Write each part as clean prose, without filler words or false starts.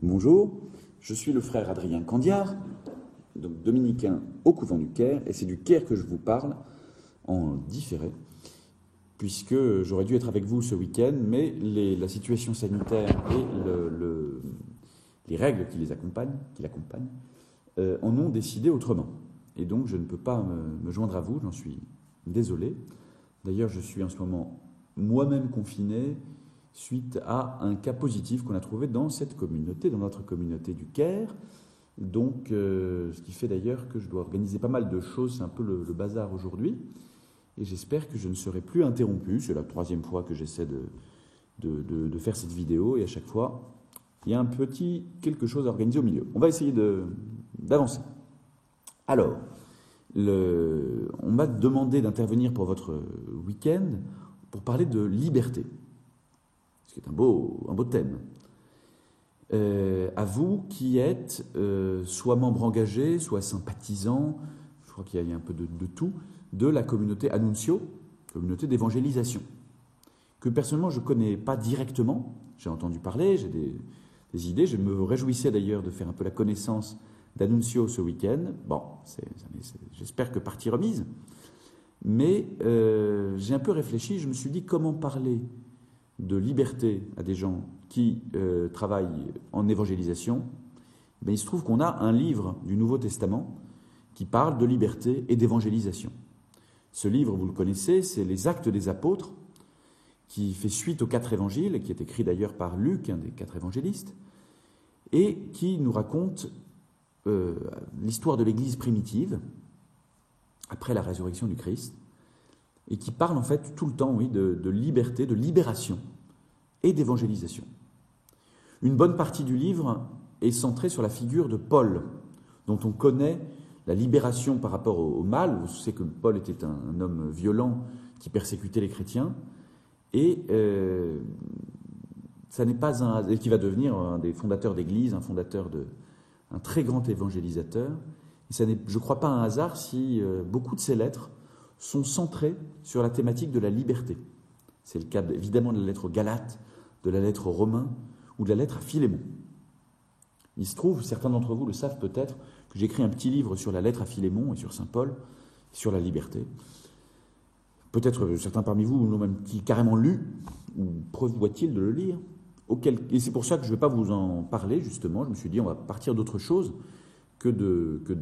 Bonjour, je suis le frère Adrien Candiard, donc dominicain au couvent du Caire, et c'est du Caire que je vous parle en différé, puisque j'aurais dû être avec vous ce week-end, mais la situation sanitaire et les règles qui l'accompagnent, en ont décidé autrement. Et donc je ne peux pas me joindre à vous, j'en suis désolé. D'ailleurs, je suis en ce moment moi-même confiné suite à un cas positif qu'on a trouvé dans cette communauté, dans notre communauté du Caire. Donc, ce qui fait d'ailleurs que je dois organiser pas mal de choses, c'est un peu le bazar aujourd'hui. Et j'espère que je ne serai plus interrompu. C'est la troisième fois que j'essaie de faire cette vidéo, et à chaque fois, il y a un petit quelque chose à organiser au milieu. On va essayer d'avancer. Alors, on m'a demandé d'intervenir pour votre week-end pour parler de liberté, ce qui est un beau thème. À vous qui êtes soit membre engagé, soit sympathisant, je crois qu'il y a un peu de tout, de la communauté Annuncio, communauté d'évangélisation, que personnellement je ne connais pas directement. J'ai entendu parler, j'ai des idées. Je me réjouissais d'ailleurs de faire un peu la connaissance d'Annuncio ce week-end. Bon, j'espère que partie remise. Mais j'ai un peu réfléchi, je me suis dit comment parler de liberté à des gens qui travaillent en évangélisation. Ben, il se trouve qu'on a un livre du Nouveau Testament qui parle de liberté et d'évangélisation. Ce livre, vous le connaissez, c'est les Actes des Apôtres, qui fait suite aux 4 évangiles, et qui est écrit d'ailleurs par Luc, un des 4 évangélistes, et qui nous raconte l'histoire de l'Église primitive, après la résurrection du Christ, et qui parle en fait tout le temps, oui, de liberté, de libération et d'évangélisation. Une bonne partie du livre est centrée sur la figure de Paul, dont on connaît la libération par rapport au mal. Vous savez que Paul était un homme violent qui persécutait les chrétiens, et ça n'est pas et qui va devenir un des fondateurs d'Église, un très grand évangélisateur. Et ça n'est, je ne crois pas un hasard si beaucoup de ses lettres sont centrées sur la thématique de la liberté. C'est le cas évidemment de la lettre aux Galates, de la lettre aux Romains ou de la lettre à Philémon. Il se trouve, certains d'entre vous le savent peut-être, que j'ai écrit un petit livre sur la lettre à Philémon et sur saint Paul, sur la liberté. Peut-être certains parmi vous l'ont même carrément lu, ou prévoient-ils de le lire. Et c'est pour ça que je ne vais pas vous en parler, justement. Je me suis dit, on va partir d'autre chose plutôt que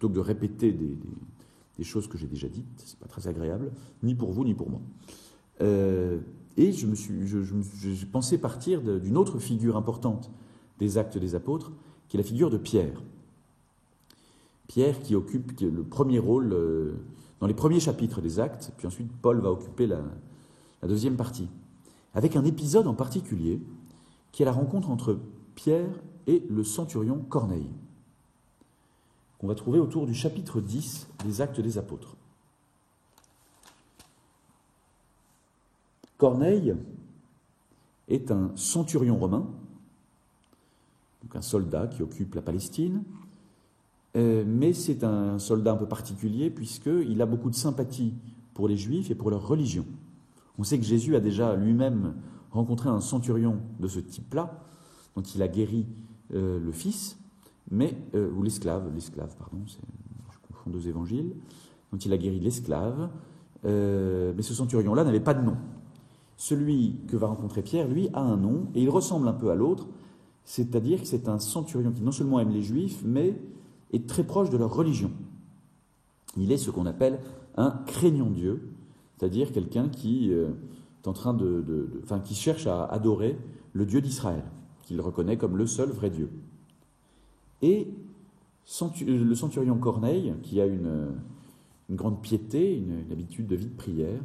de répéter des choses que j'ai déjà dites. Ce n'est pas très agréable, ni pour vous, ni pour moi. Et j'ai pensé partir d'une autre figure importante des Actes des Apôtres, qui est la figure de Pierre. Pierre qui occupe le premier rôle dans les premiers chapitres des Actes, puis ensuite Paul va occuper la deuxième partie, avec un épisode en particulier qui est la rencontre entre Pierre et le centurion Corneille, qu'on va trouver autour du chapitre 10 des Actes des Apôtres. Corneille est un centurion romain, donc un soldat qui occupe la Palestine, mais c'est un soldat un peu particulier puisqu'il a beaucoup de sympathie pour les Juifs et pour leur religion. On sait que Jésus a déjà lui-même rencontré un centurion de ce type-là, dont il a guéri le fils, ou l'esclave, pardon, je confonds 2 évangiles, dont il a guéri l'esclave, mais ce centurion-là n'avait pas de nom. Celui que va rencontrer Pierre, lui, a un nom, et il ressemble un peu à l'autre, c'est-à-dire que c'est un centurion qui non seulement aime les Juifs, mais est très proche de leur religion. Il est ce qu'on appelle un craignant Dieu, c'est-à-dire quelqu'un qui est en train qui cherche à adorer le Dieu d'Israël, qu'il reconnaît comme le seul vrai Dieu. Et le centurion Corneille, qui a une grande piété, une habitude de vie de prière,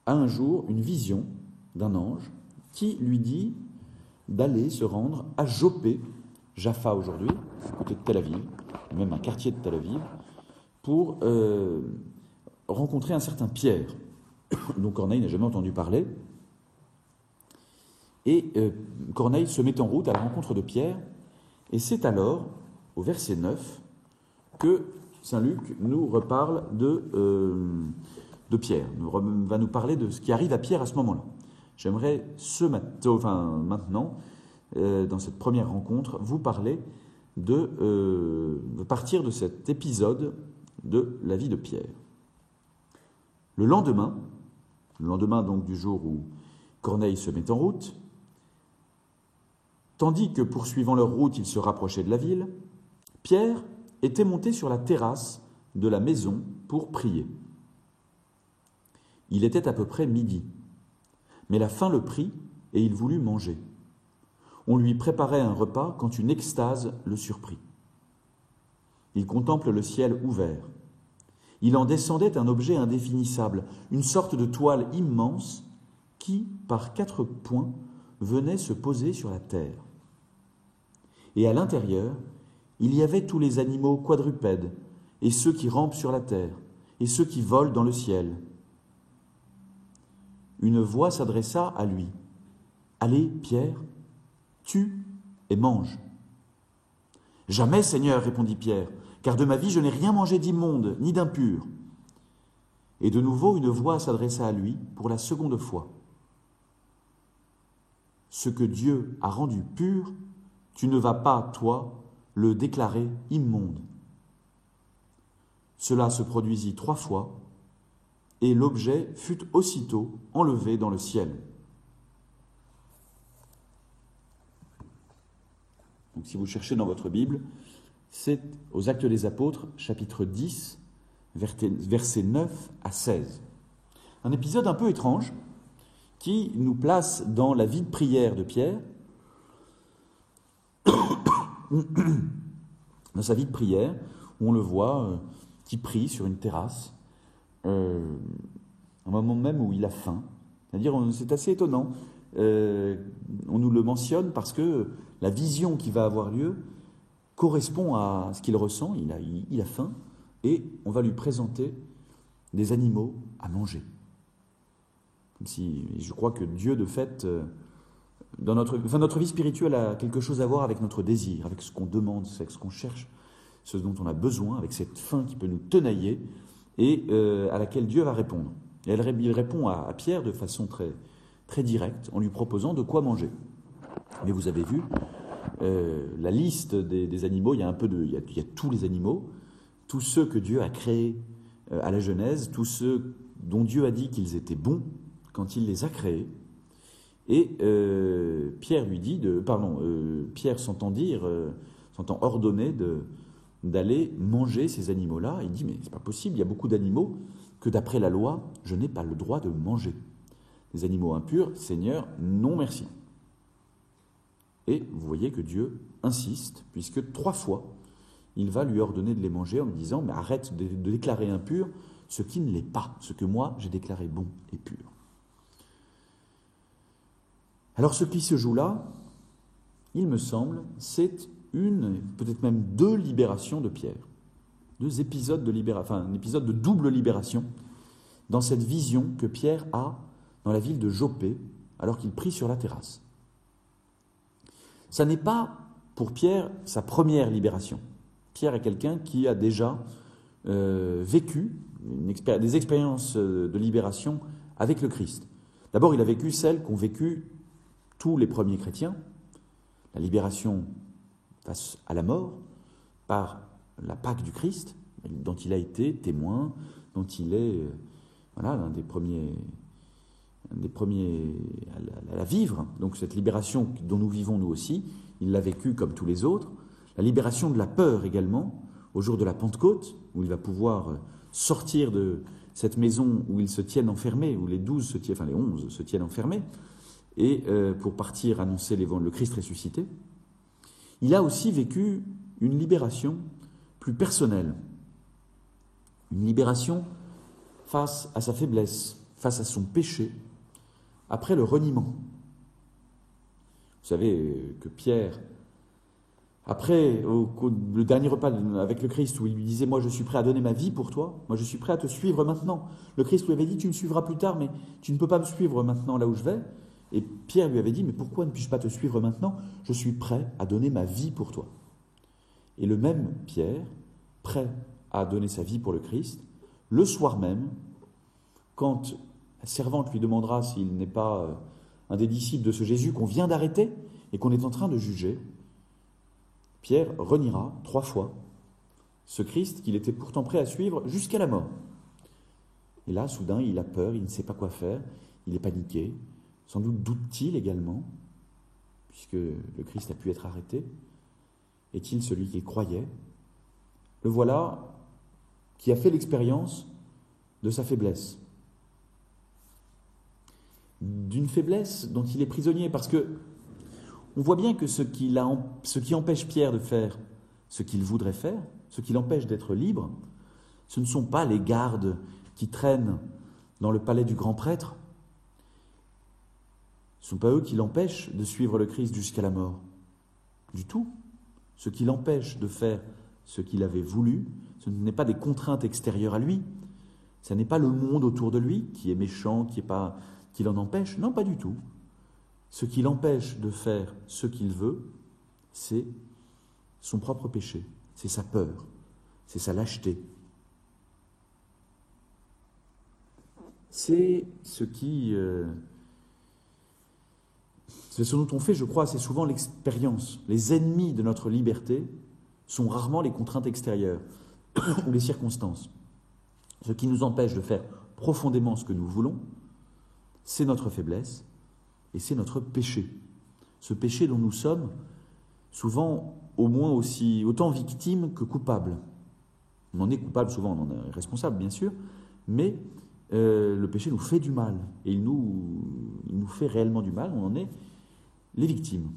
a un jour une vision d'un ange qui lui dit d'aller se rendre à Joppé, Jaffa aujourd'hui, à côté de Tel Aviv, même un quartier de Tel Aviv, pour rencontrer un certain Pierre, dont Corneille n'a jamais entendu parler. Et Corneille se met en route à la rencontre de Pierre, et c'est alors, au verset 9, que saint Luc nous reparle de Pierre, va nous parler de ce qui arrive à Pierre à ce moment-là. J'aimerais maintenant dans cette première rencontre, vous parler de partir de cet épisode de la vie de Pierre. Le lendemain donc du jour où Corneille se met en route, tandis que poursuivant leur route, ils se rapprochaient de la ville, Pierre était monté sur la terrasse de la maison pour prier. Il était à peu près midi, mais la faim le prit et il voulut manger. On lui préparait un repas quand une extase le surprit. Il contemple le ciel ouvert. Il en descendait un objet indéfinissable, une sorte de toile immense qui, par 4 points, venait se poser sur la terre. Et à l'intérieur, il y avait tous les animaux quadrupèdes, et ceux qui rampent sur la terre, et ceux qui volent dans le ciel. Une voix s'adressa à lui. « Allez, Pierre, tue et mange. »« Jamais, Seigneur, répondit Pierre, car de ma vie je n'ai rien mangé d'immonde ni d'impur. » Et de nouveau une voix s'adressa à lui pour la seconde fois. « Ce que Dieu a rendu pur, tu ne vas pas, toi, le déclarer immonde. » Cela se produisit 3 fois, et l'objet fut aussitôt enlevé dans le ciel. Donc, si vous cherchez dans votre Bible, c'est aux Actes des Apôtres, chapitre 10, versets 9 à 16. Un épisode un peu étrange qui nous place dans la vie de prière de Pierre, dans sa vie de prière, où on le voit qui prie sur une terrasse, à un moment même où il a faim. C'est-à-dire, c'est assez étonnant. On nous le mentionne parce que la vision qui va avoir lieu correspond à ce qu'il ressent. Il a faim et on va lui présenter des animaux à manger. Comme si, je crois que Dieu, de fait, dans notre vie spirituelle a quelque chose à voir avec notre désir, avec ce qu'on demande, avec ce qu'on cherche, ce dont on a besoin, avec cette faim qui peut nous tenailler et à laquelle Dieu va répondre. Et il répond à Pierre de façon très, très directe en lui proposant de quoi manger. Mais vous avez vu la liste des animaux, il y a tous les animaux, tous ceux que Dieu a créés à la Genèse, tous ceux dont Dieu a dit qu'ils étaient bons quand il les a créés. Et Pierre Pierre s'entend ordonner d'aller manger ces animaux-là. Il dit, mais c'est pas possible, il y a beaucoup d'animaux que d'après la loi, je n'ai pas le droit de manger. Les animaux impurs, Seigneur, non merci. Et vous voyez que Dieu insiste, puisque 3 fois, il va lui ordonner de les manger en lui disant, mais arrête de déclarer impur ce qui ne l'est pas, ce que moi j'ai déclaré bon et pur. Alors ce qui se joue là, il me semble, c'est peut-être même 2 libérations de Pierre. 2 épisodes un épisode de double libération dans cette vision que Pierre a dans la ville de Joppé, alors qu'il prie sur la terrasse. Ça n'est pas, pour Pierre, sa première libération. Pierre est quelqu'un qui a déjà vécu des expériences de libération avec le Christ. D'abord, il a vécu celles qu'ont vécues tous les premiers chrétiens, la libération face à la mort par la Pâque du Christ, dont il a été témoin, dont il est l'un des premiers à la vivre. Donc cette libération dont nous vivons nous aussi, il l'a vécue comme tous les autres. La libération de la peur également, au jour de la Pentecôte, où il va pouvoir sortir de cette maison où ils se tiennent enfermés, où les 11 se tiennent enfermés, et pour partir annoncer le Christ ressuscité. Il a aussi vécu une libération plus personnelle, une libération face à sa faiblesse, face à son péché, après le reniement. Vous savez que Pierre, après le dernier repas avec le Christ, où il lui disait « Moi, je suis prêt à donner ma vie pour toi, moi, je suis prêt à te suivre maintenant ». Le Christ lui avait dit « Tu me suivras plus tard, mais tu ne peux pas me suivre maintenant là où je vais ». Et Pierre lui avait dit « Mais pourquoi ne puis-je pas te suivre maintenant ? Je suis prêt à donner ma vie pour toi ». Et le même Pierre, prêt à donner sa vie pour le Christ, le soir même, quand la servante lui demandera s'il n'est pas un des disciples de ce Jésus qu'on vient d'arrêter, et qu'on est en train de juger, Pierre reniera 3 fois ce Christ qu'il était pourtant prêt à suivre jusqu'à la mort. Et là, soudain, il a peur, il ne sait pas quoi faire, il est paniqué, sans doute doute-t-il également, puisque le Christ a pu être arrêté. Est-il celui qu'il croyait? Le voilà qui a fait l'expérience de sa faiblesse. D'une faiblesse dont il est prisonnier, parce que on voit bien que ce qui empêche Pierre de faire ce qu'il voudrait faire, ce qui l'empêche d'être libre, ce ne sont pas les gardes qui traînent dans le palais du grand prêtre, ce ne sont pas eux qui l'empêchent de suivre le Christ jusqu'à la mort, du tout. Ce qui l'empêche de faire ce qu'il avait voulu, ce n'est pas des contraintes extérieures à lui, ce n'est pas le monde autour de lui qui est méchant, qui l'en empêche, non, pas du tout. Ce qui l'empêche de faire ce qu'il veut, c'est son propre péché, c'est sa peur, c'est sa lâcheté. C'est ce dont on fait, je crois, assez souvent l'expérience. Les ennemis de notre liberté sont rarement les contraintes extérieures ou les circonstances. Ce qui nous empêche de faire profondément ce que nous voulons, c'est notre faiblesse et c'est notre péché. Ce péché dont nous sommes souvent au moins autant victimes que coupables. On en est coupable, souvent on en est responsable bien sûr, mais le péché nous fait du mal et il nous fait réellement du mal, on en est les victimes.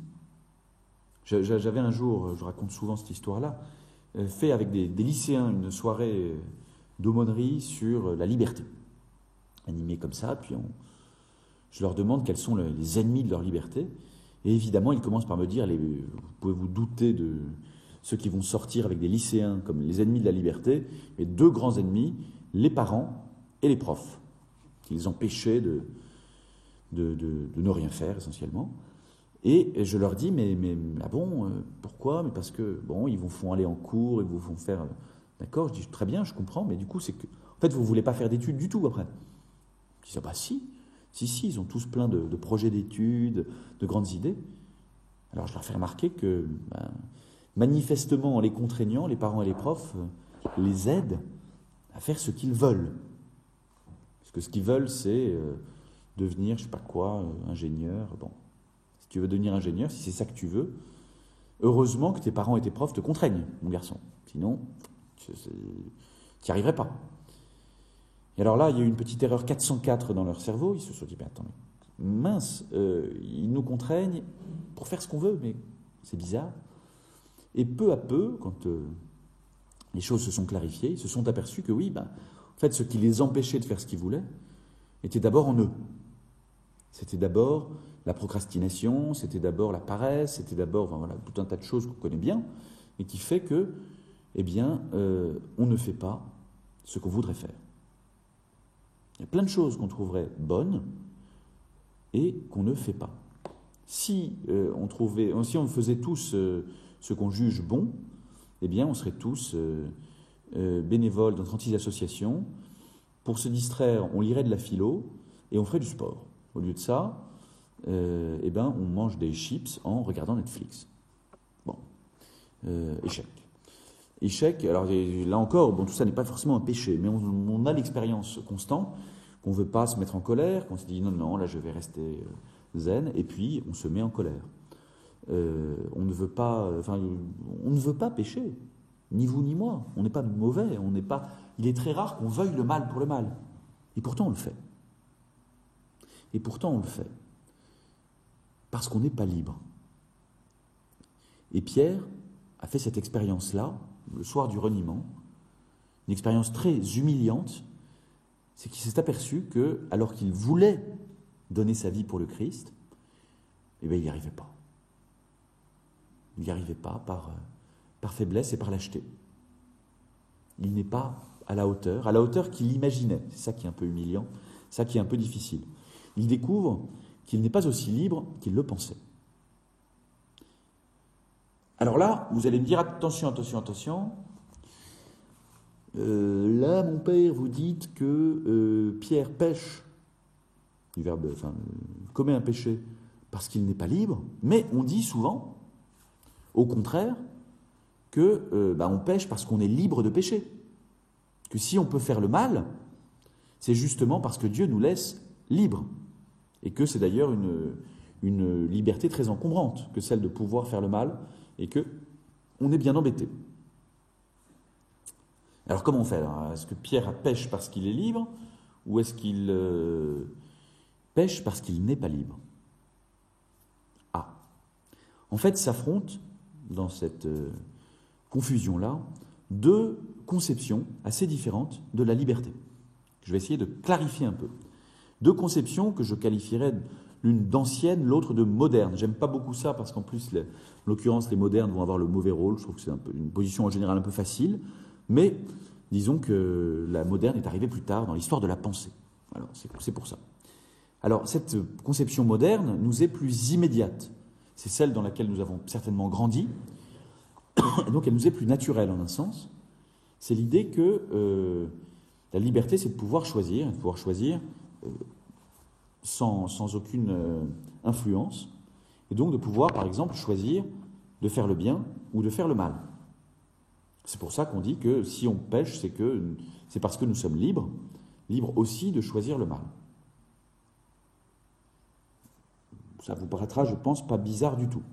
J'avais un jour, je raconte souvent cette histoire-là, fait avec des lycéens une soirée d'aumônerie sur la liberté, animée comme ça, puis je leur demande quels sont les ennemis de leur liberté, et évidemment ils commencent par me dire, vous pouvez vous douter de ceux qui vont sortir avec des lycéens comme les ennemis de la liberté, mais 2 grands ennemis, les parents et les profs, qui les empêchaient de ne rien faire essentiellement. Et je leur dis, mais ah bon, pourquoi? Mais parce que, bon, ils vous font aller en cours, ils vous font faire... D'accord, je dis, très bien, je comprends, mais du coup, c'est que... En fait, vous ne voulez pas faire d'études du tout après. Je dis, ah bah si, ils ont tous plein de projets d'études, de grandes idées. Alors je leur fais remarquer que, manifestement, en les contraignant, les parents et les profs les aident à faire ce qu'ils veulent. Parce que ce qu'ils veulent, c'est devenir, je ne sais pas quoi, ingénieur, bon... Tu veux devenir ingénieur, si c'est ça que tu veux, heureusement que tes parents et tes profs te contraignent, mon garçon. Sinon, tu n'y arriverais pas. Et alors là, il y a eu une petite erreur 404 dans leur cerveau. Ils se sont dit, attends, mince, ils nous contraignent pour faire ce qu'on veut, mais c'est bizarre. Et peu à peu, quand les choses se sont clarifiées, ils se sont aperçus que oui, en fait, ce qui les empêchait de faire ce qu'ils voulaient était d'abord en eux. C'était d'abord la procrastination, c'était d'abord la paresse, c'était d'abord tout un tas de choses qu'on connaît bien, et qui fait que, on ne fait pas ce qu'on voudrait faire. Il y a plein de choses qu'on trouverait bonnes et qu'on ne fait pas. Si on faisait tous ce qu'on juge bon, on serait tous bénévoles dans 36 associations. Pour se distraire, on lirait de la philo et on ferait du sport. Au lieu de ça, on mange des chips en regardant Netflix. Bon, échec. Alors là encore, tout ça n'est pas forcément un péché, mais on a l'expérience constante qu'on ne veut pas se mettre en colère, qu'on se dit non, là je vais rester zen, et puis on se met en colère. On ne veut pas pécher, ni vous ni moi. On n'est pas mauvais, il est très rare qu'on veuille le mal pour le mal, et pourtant on le fait. Parce qu'on n'est pas libre. Et Pierre a fait cette expérience-là, le soir du reniement, une expérience très humiliante, c'est qu'il s'est aperçu que, alors qu'il voulait donner sa vie pour le Christ, il n'y arrivait pas. Il n'y arrivait pas par faiblesse et par lâcheté. Il n'est pas à la hauteur qu'il imaginait. C'est ça qui est un peu humiliant, ça qui est un peu difficile. Il découvre qu'il n'est pas aussi libre qu'il le pensait. Alors là, vous allez me dire, attention. Là, mon père, vous dites que Pierre pêche, du verbe, commet un péché, parce qu'il n'est pas libre, mais on dit souvent, au contraire, que on pêche parce qu'on est libre de pécher. Que si on peut faire le mal, c'est justement parce que Dieu nous laisse libres. Et que c'est d'ailleurs une liberté très encombrante que celle de pouvoir faire le mal, et que on est bien embêté. Alors comment on fait? Est-ce que Pierre pêche parce qu'il est libre, ou est-ce qu'il pêche parce qu'il n'est pas libre? En fait, s'affrontent dans cette confusion-là deux conceptions assez différentes de la liberté. Je vais essayer de clarifier un peu. Deux conceptions que je qualifierais l'une d'ancienne, l'autre de moderne. J'aime pas beaucoup ça parce qu'en plus, en l'occurrence, les modernes vont avoir le mauvais rôle. Je trouve que c'est une position en général un peu facile. Mais disons que la moderne est arrivée plus tard dans l'histoire de la pensée. Alors, c'est pour ça. Alors, cette conception moderne nous est plus immédiate. C'est celle dans laquelle nous avons certainement grandi. Et donc, elle nous est plus naturelle en un sens. C'est l'idée que la liberté, c'est de pouvoir choisir sans aucune influence, et donc de pouvoir, par exemple, choisir de faire le bien ou de faire le mal. C'est pour ça qu'on dit que si on pêche, c'est parce que nous sommes libres aussi de choisir le mal. Ça vous paraîtra, je pense, pas bizarre du tout.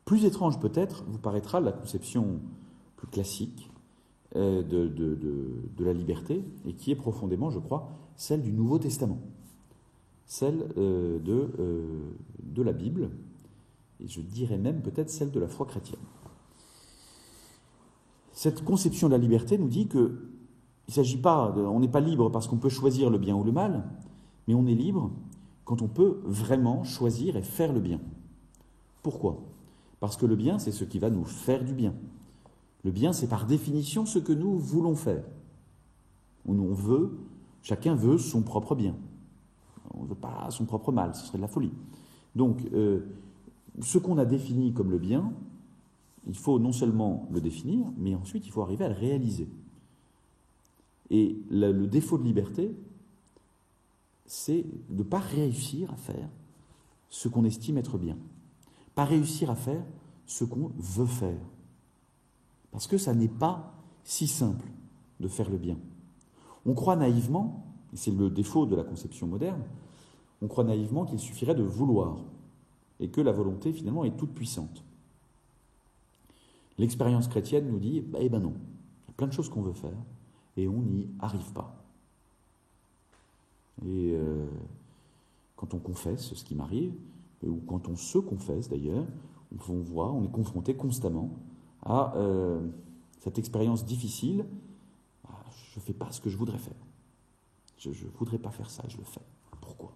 Plus étrange peut-être vous paraîtra la conception plus classique de la liberté, et qui est profondément, je crois, celle du Nouveau Testament, celle de la Bible, et je dirais même peut-être celle de la foi chrétienne. Cette conception de la liberté nous dit que il ne s'agit pas, on n'est pas libre parce qu'on peut choisir le bien ou le mal, mais on est libre quand on peut vraiment choisir et faire le bien. Pourquoi? Parce que le bien, c'est ce qui va nous faire du bien. Le bien, c'est par définition ce que nous voulons faire. Chacun veut son propre bien. On ne veut pas son propre mal, ce serait de la folie. Donc, ce qu'on a défini comme le bien, il faut non seulement le définir, mais ensuite il faut arriver à le réaliser. Et le défaut de liberté, c'est de ne pas réussir à faire ce qu'on estime être bien. Pas réussir à faire ce qu'on veut faire. Parce que ça n'est pas si simple de faire le bien. On croit naïvement, et c'est le défaut de la conception moderne, on croit naïvement qu'il suffirait de vouloir, et que la volonté finalement est toute puissante. L'expérience chrétienne nous dit, non, il y a plein de choses qu'on veut faire, et on n'y arrive pas. Et quand on confesse ce qui m'arrive, ou quand on se confesse d'ailleurs, on est confronté constamment à cette expérience difficile. Je ne fais pas ce que je voudrais faire. Je ne voudrais pas faire ça et je le fais. Pourquoi?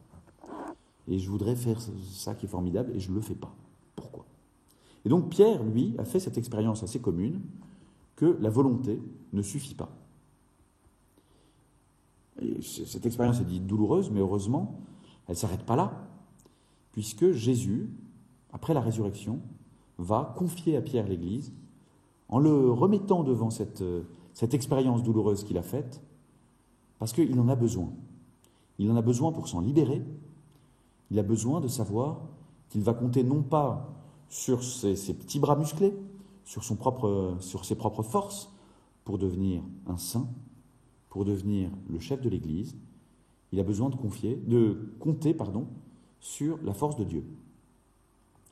Et je voudrais faire ça qui est formidable et je ne le fais pas. Pourquoi? Et donc Pierre, lui, a fait cette expérience assez commune que la volonté ne suffit pas. Et cette expérience est dite douloureuse, mais heureusement, elle ne s'arrête pas là, puisque Jésus, après la résurrection, va confier à Pierre l'Église en le remettant devant cette expérience douloureuse qu'il a faite, parce qu'il en a besoin. Il en a besoin pour s'en libérer. Il a besoin de savoir qu'il va compter non pas sur ses petits bras musclés, sur ses propres forces, pour devenir un saint, pour devenir le chef de l'Église. Il a besoin de compter sur la force de Dieu.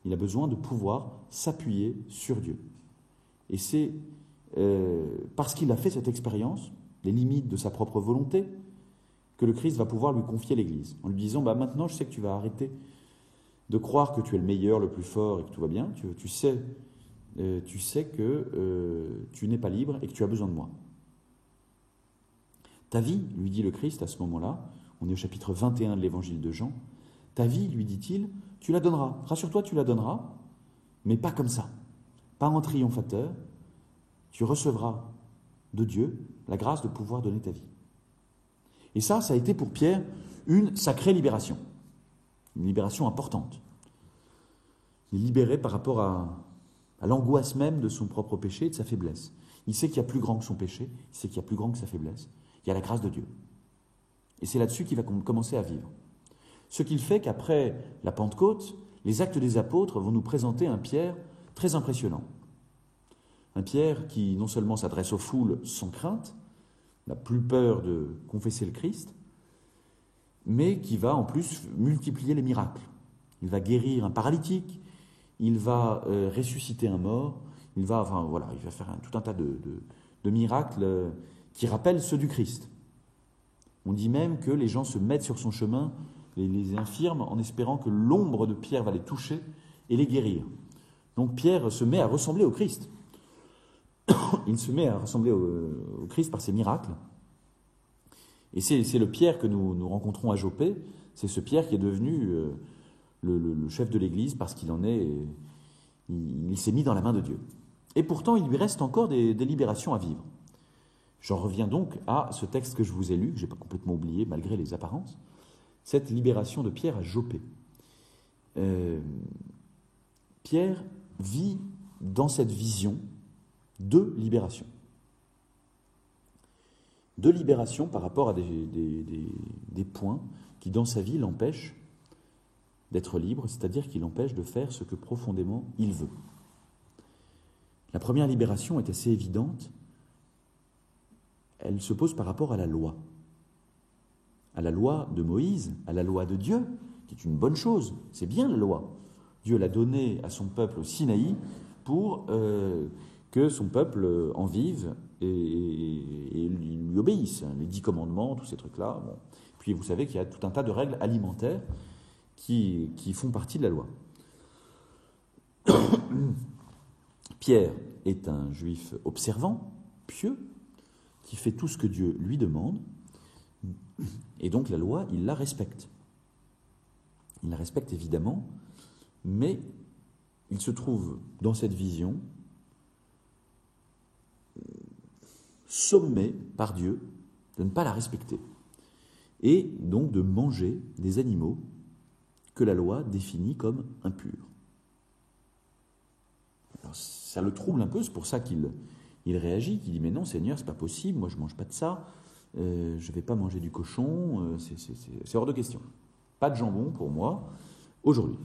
Il a besoin de pouvoir s'appuyer sur Dieu. Et c'est parce qu'il a fait cette expérience, les limites de sa propre volonté, que le Christ va pouvoir lui confier l'Église, en lui disant, maintenant je sais que tu vas arrêter de croire que tu es le meilleur, le plus fort et que tout va bien, tu sais que tu n'es pas libre et que tu as besoin de moi. Ta vie, lui dit le Christ à ce moment-là, on est au chapitre 21 de l'évangile de Jean, ta vie, lui dit-il, tu la donneras, rassure-toi, tu la donneras, mais pas comme ça, pas en triomphateur, tu recevras de Dieu la grâce de pouvoir donner ta vie. Et ça a été pour Pierre une sacrée libération, une libération importante. Il est libéré par rapport à l'angoisse même de son propre péché et de sa faiblesse. Il sait qu'il y a plus grand que son péché, il sait qu'il y a plus grand que sa faiblesse, il y a la grâce de Dieu. Et c'est là-dessus qu'il va commencer à vivre. Ce qui fait qu'après la Pentecôte, les Actes des Apôtres vont nous présenter un Pierre très impressionnant. Un Pierre qui non seulement s'adresse aux foules sans crainte, n'a plus peur de confesser le Christ, mais qui va en plus multiplier les miracles. Il va guérir un paralytique, il va ressusciter un mort, il va faire tout un tas de miracles qui rappellent ceux du Christ. On dit même que les gens se mettent sur son chemin, les infirmes, en espérant que l'ombre de Pierre va les toucher et les guérir. Donc Pierre se met à ressembler au Christ. Il se met à ressembler au Christ par ses miracles. Et c'est le Pierre que nous rencontrons à Joppé, c'est ce Pierre qui est devenu le chef de l'Église parce il s'est mis dans la main de Dieu. Et pourtant, il lui reste encore des libérations à vivre. J'en reviens donc à ce texte que je vous ai lu, que je n'ai pas complètement oublié malgré les apparences, cette libération de Pierre à Joppé. Pierre vit dans cette vision de libération. De libération par rapport à des points qui, dans sa vie, l'empêchent d'être libre, c'est-à-dire qui l'empêchent de faire ce que profondément il veut. La première libération est assez évidente. Elle se pose par rapport à la loi de Moïse, à la loi de Dieu, qui est une bonne chose. C'est bien la loi. Dieu l'a donnée à son peuple au Sinaï pour que son peuple en vive et lui obéisse. Les 10 commandements, tous ces trucs-là. Bon. Puis vous savez qu'il y a tout un tas de règles alimentaires qui font partie de la loi. Pierre est un juif observant, pieux, qui fait tout ce que Dieu lui demande, et donc la loi, il la respecte. Il la respecte évidemment, mais il se trouve dans cette vision sommé par Dieu de ne pas la respecter, et donc de manger des animaux que la loi définit comme impurs. Alors, ça le trouble un peu, c'est pour ça qu'il réagit, qu'il dit « Mais non, Seigneur, c'est pas possible, moi je mange pas de ça, je vais pas manger du cochon, c'est hors de question. Pas de jambon pour moi, aujourd'hui. »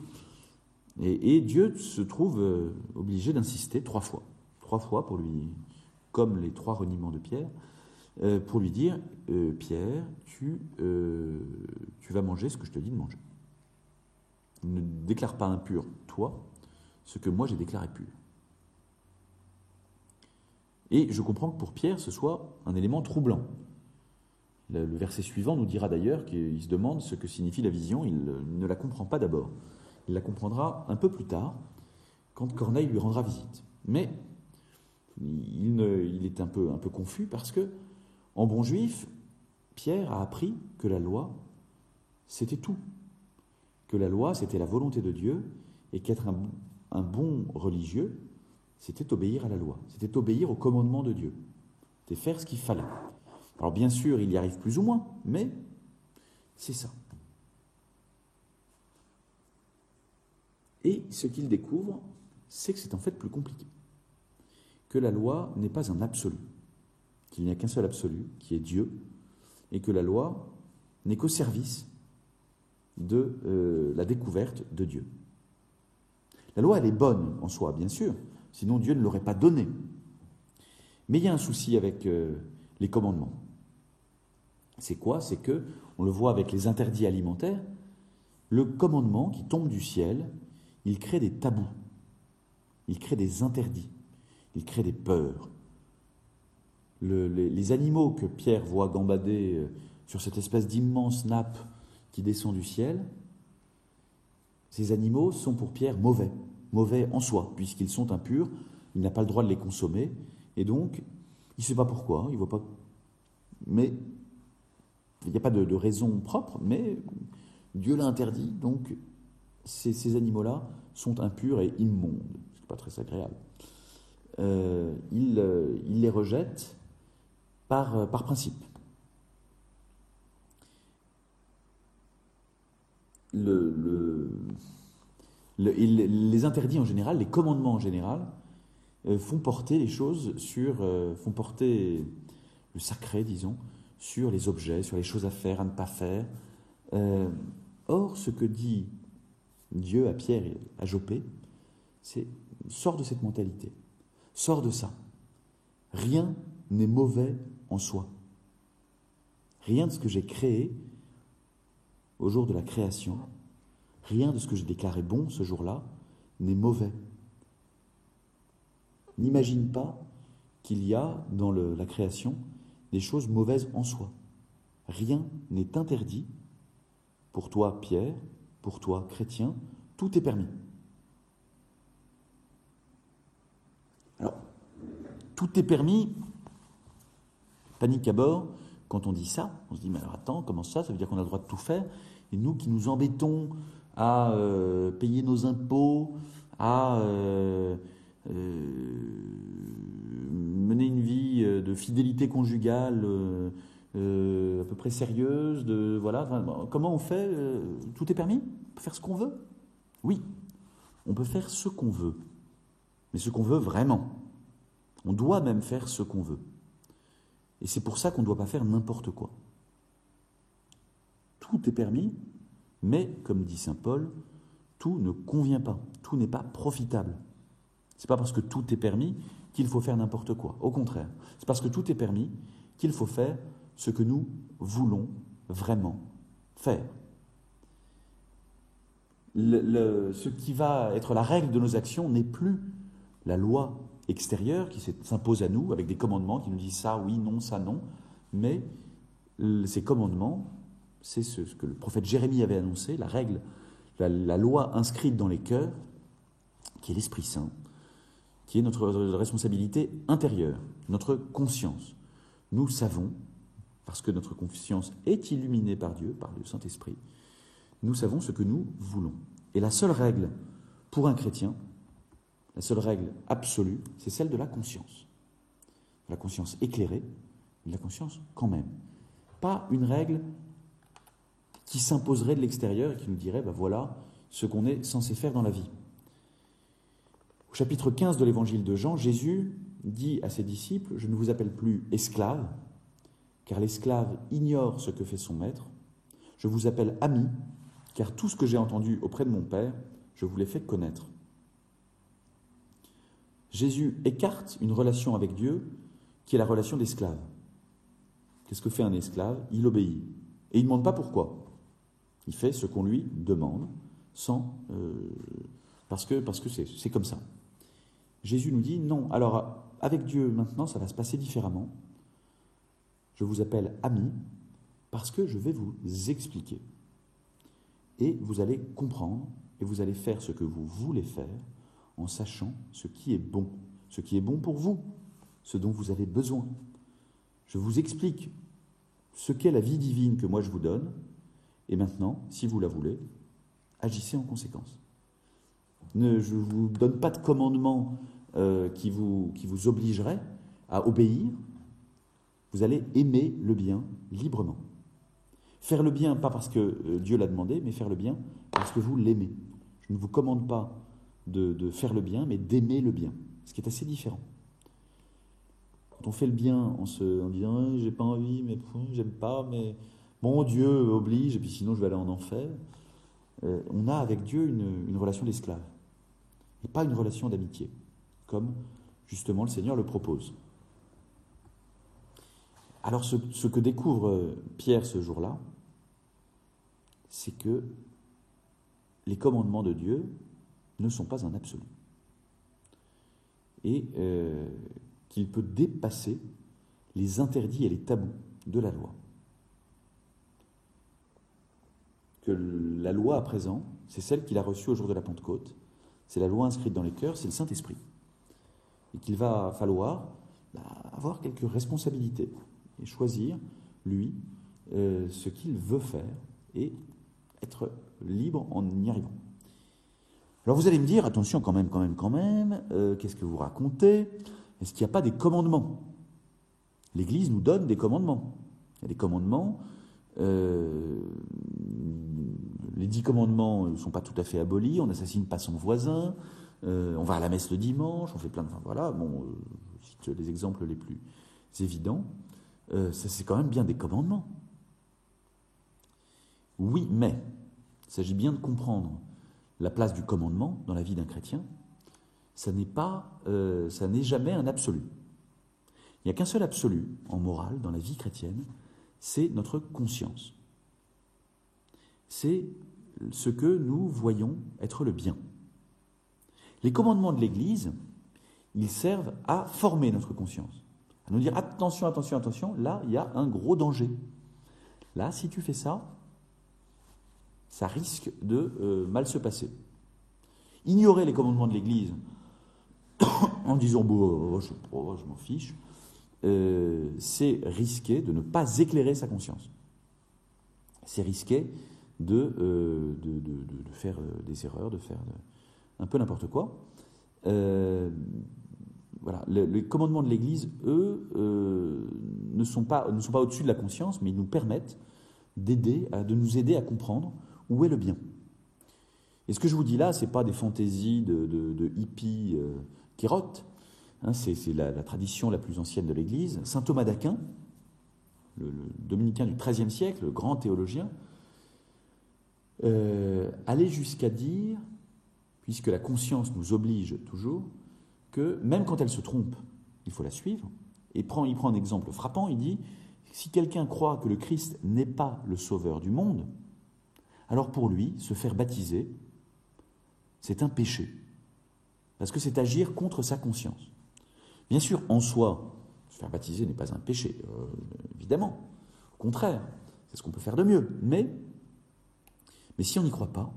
Et Dieu se trouve obligé d'insister 3 fois. 3 fois pour lui, comme les 3 reniements de Pierre, pour lui dire « Pierre, tu vas manger ce que je te dis de manger. Ne déclare pas impur, toi, ce que moi j'ai déclaré pur. » Et je comprends que pour Pierre, ce soit un élément troublant. Le verset suivant nous dira d'ailleurs qu'il se demande ce que signifie la vision. Il ne la comprend pas d'abord. Il la comprendra un peu plus tard, quand Corneille lui rendra visite. Mais il est un peu confus parce que, en bon juif, Pierre a appris que la loi, c'était tout. Que la loi, c'était la volonté de Dieu, et qu'être un bon religieux, c'était obéir à la loi, c'était obéir au commandement de Dieu, c'était faire ce qu'il fallait. Alors bien sûr, il y arrive plus ou moins, mais c'est ça. Et ce qu'il découvre, c'est que c'est en fait plus compliqué. Que la loi n'est pas un absolu, qu'il n'y a qu'un seul absolu, qui est Dieu, et que la loi n'est qu'au service de la découverte de Dieu. La loi, elle est bonne en soi, bien sûr, sinon Dieu ne l'aurait pas donnée. Mais il y a un souci avec les commandements. C'est quoi? C'est que, on le voit avec les interdits alimentaires, le commandement qui tombe du ciel, il crée des tabous, il crée des interdits, il crée des peurs. Les animaux que Pierre voit gambader sur cette espèce d'immense nappe qui descend du ciel, ces animaux sont pour Pierre mauvais en soi, puisqu'ils sont impurs, il n'a pas le droit de les consommer, et donc, il ne sait pas pourquoi, il ne voit pas... Mais il n'y a pas de raison propre, mais Dieu l'a interdit, donc ces animaux-là sont impurs et immondes. Ce n'est pas très agréable. Il les rejette par principe. Les interdits en général, les commandements en général, font porter les choses font porter le sacré, disons, sur les objets, sur les choses à faire, à ne pas faire. Or, ce que dit Dieu à Pierre et à Joppé, c'est sors de cette mentalité, sors de ça. Rien n'est mauvais en soi. Rien de ce que j'ai créé au jour de la création, rien de ce que j'ai déclaré bon ce jour-là n'est mauvais. N'imagine pas qu'il y a dans la création des choses mauvaises en soi. Rien n'est interdit pour toi, Pierre, pour toi, chrétien, tout est permis. Alors, tout est permis, panique à bord, quand on dit ça, on se dit, mais alors attends, comment ça veut dire qu'on a le droit de tout faire? Et nous qui nous embêtons à payer nos impôts, à mener une vie de fidélité conjugale à peu près sérieuse, comment on fait? Tout est permis? On peut faire ce qu'on veut? Oui, on peut faire ce qu'on veut, mais ce qu'on veut vraiment. On doit même faire ce qu'on veut. Et c'est pour ça qu'on ne doit pas faire n'importe quoi. Tout est permis, mais, comme dit saint Paul, tout ne convient pas, tout n'est pas profitable. C'est pas parce que tout est permis qu'il faut faire n'importe quoi. Au contraire, c'est parce que tout est permis qu'il faut faire ce que nous voulons vraiment faire. Ce qui va être la règle de nos actions n'est plus la loi extérieure qui s'impose à nous avec des commandements qui nous disent ça oui, non, ça non, mais ces commandements, c'est ce que le prophète Jérémie avait annoncé, la règle, la loi inscrite dans les cœurs, qui est l'Esprit Saint, qui est notre responsabilité intérieure, notre conscience. Nous savons, parce que notre conscience est illuminée par Dieu, par le Saint-Esprit, nous savons ce que nous voulons. Et la seule règle pour un chrétien, la seule règle absolue, c'est celle de la conscience. De la conscience éclairée, de la conscience quand même. Pas une règle qui s'imposerait de l'extérieur et qui nous dirait, voilà ce qu'on est censé faire dans la vie. Au chapitre 15 de l'évangile de Jean, Jésus dit à ses disciples, « Je ne vous appelle plus esclaves, car l'esclave ignore ce que fait son maître. Je vous appelle amis, car tout ce que j'ai entendu auprès de mon Père, je vous l'ai fait connaître. » Jésus écarte une relation avec Dieu qui est la relation d'esclave. Qu'est-ce que fait un esclave? Il obéit. Et il ne demande pas pourquoi. Il fait ce qu'on lui demande, parce que c'est comme ça. Jésus nous dit, non, alors avec Dieu maintenant, ça va se passer différemment. Je vous appelle amis, parce que je vais vous expliquer. Et vous allez comprendre, et vous allez faire ce que vous voulez faire, en sachant ce qui est bon pour vous, ce dont vous avez besoin. Je vous explique ce qu'est la vie divine que moi je vous donne, et maintenant, si vous la voulez, agissez en conséquence. Je ne vous donne pas de commandement qui vous obligerait à obéir. Vous allez aimer le bien librement. Faire le bien, pas parce que Dieu l'a demandé, mais faire le bien parce que vous l'aimez. Je ne vous commande pas de faire le bien, mais d'aimer le bien, ce qui est assez différent. Quand on fait le bien en disant j'ai pas envie, mais j'aime pas, mais bon, Dieu oblige, et puis sinon je vais aller en enfer, on a avec Dieu une relation d'esclave, et pas une relation d'amitié, comme justement le Seigneur le propose. Alors ce que découvre Pierre ce jour-là, c'est que les commandements de Dieu ne sont pas un absolu. Et qu'il peut dépasser les interdits et les tabous de la loi. Que la loi à présent, c'est celle qu'il a reçue au jour de la Pentecôte, c'est la loi inscrite dans les cœurs, c'est le Saint-Esprit. Et qu'il va falloir avoir quelques responsabilités et choisir, lui, ce qu'il veut faire et être libre en y arrivant. Alors vous allez me dire, attention quand même, qu'est-ce que vous racontez? Est-ce qu'il n'y a pas des commandements? L'Église nous donne des commandements. Il y a des commandements, les 10 commandements ne sont pas tout à fait abolis, on n'assassine pas son voisin, on va à la messe le dimanche, on fait plein de... je cite les exemples les plus évidents, ça c'est quand même bien des commandements. Oui, mais Il s'agit bien de comprendre la place du commandement dans la vie d'un chrétien. Ça n'est jamais un absolu. Il n'y a qu'un seul absolu en morale dans la vie chrétienne, c'est notre conscience. C'est ce que nous voyons être le bien. Les commandements de l'Église, ils servent à former notre conscience, à nous dire attention, attention, attention, là il y a un gros danger. Là, si tu fais ça, ça risque de mal se passer. Ignorer les commandements de l'Église en disant bon, je m'en fiche, c'est risquer de ne pas éclairer sa conscience. C'est risquer de faire des erreurs, de faire un peu n'importe quoi. Voilà. Les commandements de l'Église, eux, ne sont pas au-dessus de la conscience, mais ils nous permettent de nous aider à comprendre où est le bien. Et ce que je vous dis là, ce n'est pas des fantaisies de hippies qui rotent. Hein, c'est la tradition la plus ancienne de l'Église. Saint Thomas d'Aquin, le dominicain du XIIIe siècle, le grand théologien, allait jusqu'à dire, puisque la conscience nous oblige toujours, que même quand elle se trompe, il faut la suivre. Et il prend un exemple frappant, il dit, si quelqu'un croit que le Christ n'est pas le sauveur du monde, alors pour lui, se faire baptiser, c'est un péché. Parce que c'est agir contre sa conscience. Bien sûr, en soi, se faire baptiser n'est pas un péché, évidemment. Au contraire, c'est ce qu'on peut faire de mieux. Mais si on n'y croit pas,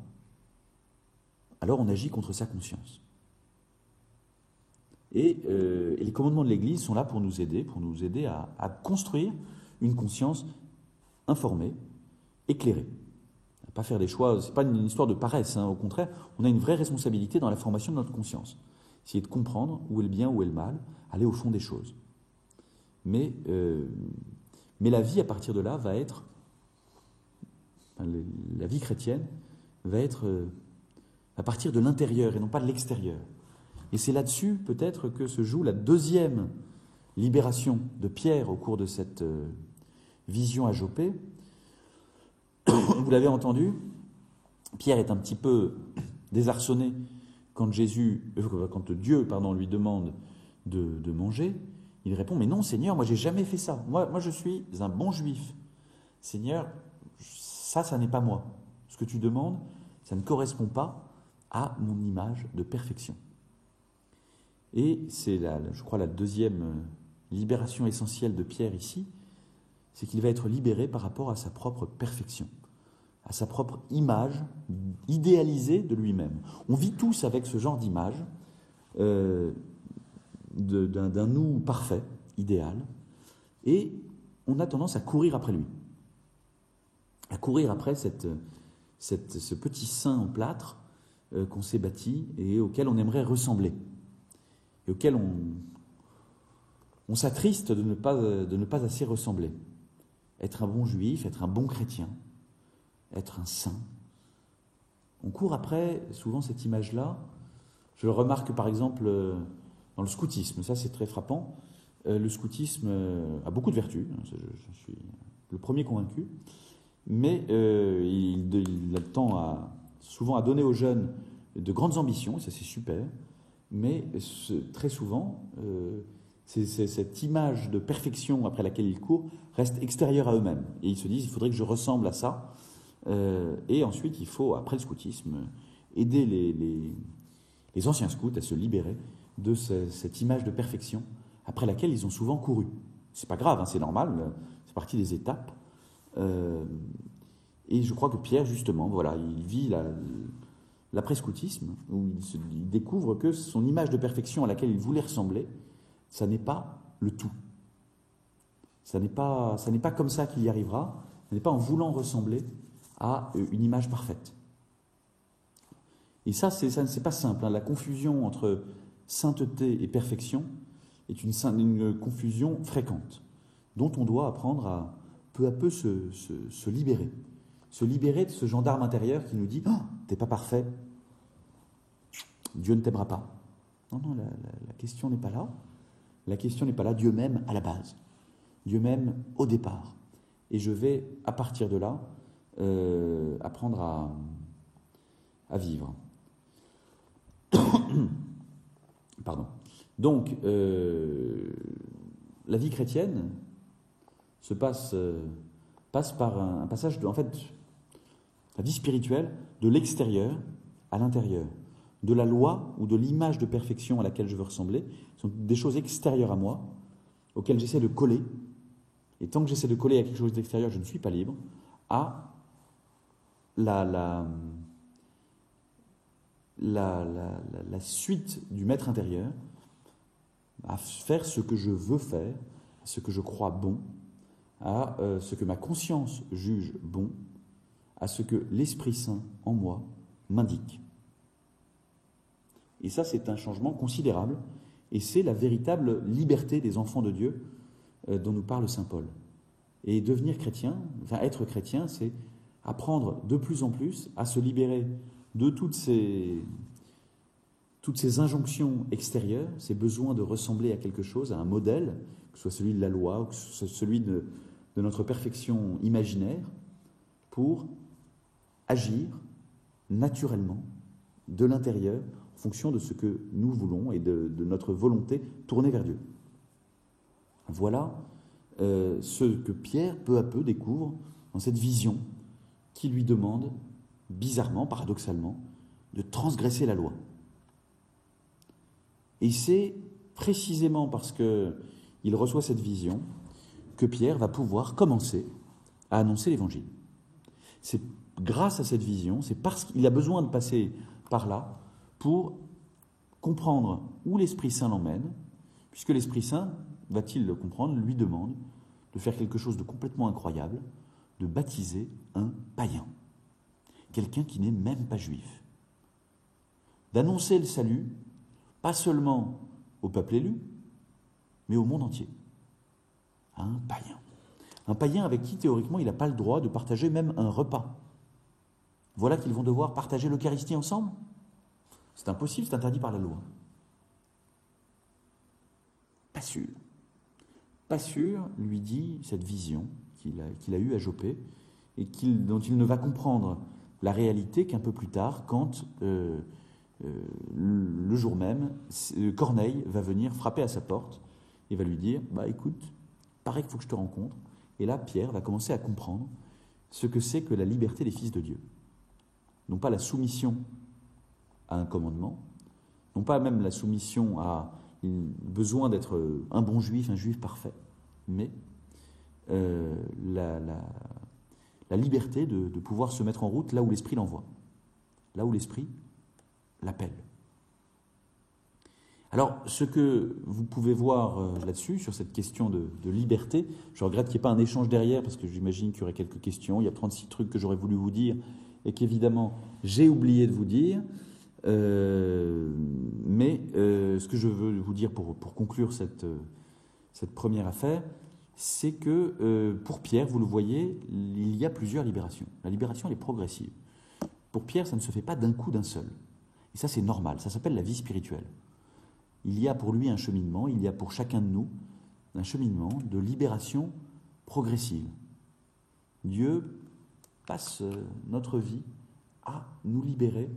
alors on agit contre sa conscience. Et les commandements de l'Église sont là pour nous aider à construire une conscience informée, éclairée. À pas faire des choix, ce n'est pas une histoire de paresse, hein, au contraire, on a une vraie responsabilité dans la formation de notre conscience. Essayer de comprendre où est le bien, où est le mal, aller au fond des choses. Mais la vie, à partir de là, va être, la vie chrétienne va être à partir de l'intérieur et non pas de l'extérieur. Et c'est là-dessus, peut-être, que se joue la deuxième libération de Pierre au cours de cette vision à Joppé. Vous l'avez entendu, Pierre est un petit peu désarçonné quand Dieu lui demande de manger. Il répond, mais non Seigneur, moi j'ai jamais fait ça. Moi je suis un bon juif. Seigneur, ça n'est pas moi. Ce que tu demandes, ça ne correspond pas à mon image de perfection. Et c'est, je crois, la deuxième libération essentielle de Pierre ici, c'est qu'il va être libéré par rapport à sa propre perfection, à sa propre image idéalisée de lui-même. On vit tous avec ce genre d'image d'un nous parfait, idéal, et on a tendance à courir après lui, à courir après ce petit sein en plâtre qu'on s'est bâti et auquel on aimerait ressembler, et auquel on s'attriste de ne pas assez ressembler. Être un bon juif, être un bon chrétien, être un saint. On court après souvent cette image-là. Je le remarque par exemple dans le scoutisme, ça c'est très frappant. Le scoutisme a beaucoup de vertus, je suis le premier convaincu, mais il tend souvent à donner aux jeunes de grandes ambitions, et ça c'est super, mais très souvent, cette image de perfection après laquelle ils courent reste extérieure à eux-mêmes. Et ils se disent, il faudrait que je ressemble à ça. Et ensuite, il faut, après le scoutisme, aider les anciens scouts à se libérer de cette image de perfection après laquelle ils ont souvent couru. C'est pas grave, hein, c'est normal, c'est partie des étapes. Et je crois que Pierre, justement, voilà, il vit l'après-scoutisme, où il découvre que son image de perfection à laquelle il voulait ressembler, ça n'est pas le tout. Ça n'est pas comme ça qu'il y arrivera, ça n'est pas en voulant ressembler à une image parfaite. Et ça c'est pas simple, hein. La confusion entre sainteté et perfection est une confusion fréquente, dont on doit apprendre à peu se libérer. Se libérer de ce gendarme intérieur qui nous dit « Oh, t'es pas parfait, Dieu ne t'aimera pas ». Non, la question n'est pas là. La question n'est pas là, Dieu m'aime à la base. Dieu m'aime au départ. Et je vais, à partir de là, apprendre à vivre. Pardon. Donc, la vie chrétienne se passe par un passage, en fait, la vie spirituelle de l'extérieur à l'intérieur, de la loi ou de l'image de perfection à laquelle je veux ressembler, sont des choses extérieures à moi, auxquelles j'essaie de coller, et tant que j'essaie de coller à quelque chose d'extérieur, je ne suis pas libre, à la suite du maître intérieur, à faire ce que je veux faire, ce que je crois bon, à ce que ma conscience juge bon, à ce que l'Esprit Saint en moi m'indique. Et ça, c'est un changement considérable, et c'est la véritable liberté des enfants de Dieu dont nous parle saint Paul. Et devenir chrétien, enfin être chrétien, c'est apprendre de plus en plus à se libérer de toutes ces injonctions extérieures, ces besoins de ressembler à quelque chose, à un modèle, que ce soit celui de la loi ou que ce soit celui de notre perfection imaginaire, pour agir naturellement de l'intérieur en fonction de ce que nous voulons et de notre volonté tournée vers Dieu. Voilà ce que Pierre, peu à peu, découvre dans cette vision qui lui demande, bizarrement, paradoxalement, de transgresser la loi. Et c'est précisément parce qu'il reçoit cette vision que Pierre va pouvoir commencer à annoncer l'Évangile. C'est grâce à cette vision, c'est parce qu'il a besoin de passer par là pour comprendre où l'Esprit Saint l'emmène, puisque l'Esprit Saint, va-t-il le comprendre, lui demande de faire quelque chose de complètement incroyable, de baptiser un païen, quelqu'un qui n'est même pas juif, d'annoncer le salut, pas seulement au peuple élu, mais au monde entier. Un païen. Un païen avec qui, théoriquement, il n'a pas le droit de partager même un repas. Voilà qu'ils vont devoir partager l'Eucharistie ensemble. C'est impossible, c'est interdit par la loi. Pas sûr. Pas sûr, lui dit cette vision qu'il a eue à Joppé, et dont il ne va comprendre la réalité qu'un peu plus tard, quand le jour même, Corneille va venir frapper à sa porte et va lui dire « écoute, paraît qu'il faut que je te rencontre ». Et là, Pierre va commencer à comprendre ce que c'est que la liberté des fils de Dieu. Non pas la soumission à un commandement, non pas même la soumission à le besoin d'être un bon juif, un juif parfait, mais la liberté de pouvoir se mettre en route là où l'Esprit l'envoie, là où l'Esprit l'appelle. Alors, ce que vous pouvez voir là-dessus, sur cette question de liberté, je regrette qu'il n'y ait pas un échange derrière, parce que j'imagine qu'il y aurait quelques questions, il y a 36 trucs que j'aurais voulu vous dire, et qu'évidemment, j'ai oublié de vous dire, mais ce que je veux vous dire pour conclure cette première affaire, c'est que pour Pierre, vous le voyez, il y a plusieurs libérations. La libération, elle est progressive. Pour Pierre, ça ne se fait pas d'un coup, d'un seul. Et ça, c'est normal, ça s'appelle la vie spirituelle. Il y a pour lui un cheminement, il y a pour chacun de nous un cheminement de libération progressive. Dieu passe notre vie à nous libérer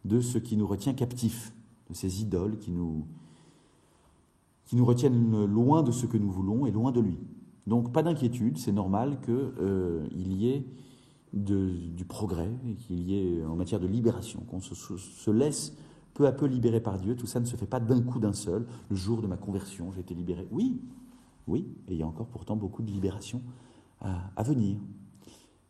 de ce qui nous retient captifs, de ces idoles qui nous retiennent loin de ce que nous voulons et loin de lui. Donc pas d'inquiétude, c'est normal qu'il y ait du progrès, qu'il y ait en matière de libération, qu'on se laisse peu à peu libéré par Dieu. Tout ça ne se fait pas d'un coup, d'un seul. Le jour de ma conversion, j'ai été libéré. Oui, et il y a encore pourtant beaucoup de libération à venir.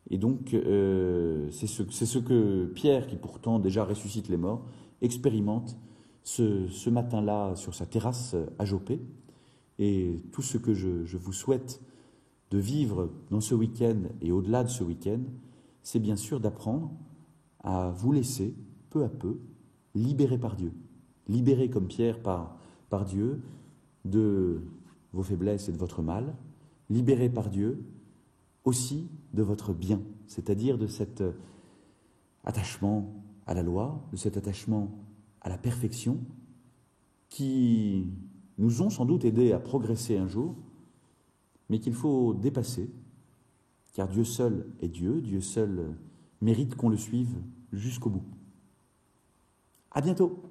Et donc, c'est ce que Pierre, qui pourtant déjà ressuscite les morts, expérimente ce matin-là sur sa terrasse à Joppé. Et tout ce que je vous souhaite de vivre dans ce week-end et au-delà de ce week-end, c'est bien sûr d'apprendre à vous laisser, peu à peu, libéré par Dieu, libéré comme Pierre par Dieu de vos faiblesses et de votre mal, libéré par Dieu aussi de votre bien, c'est-à-dire de cet attachement à la loi, de cet attachement à la perfection qui nous ont sans doute aidés à progresser un jour, mais qu'il faut dépasser, car Dieu seul est Dieu, Dieu seul mérite qu'on le suive jusqu'au bout. À bientôt.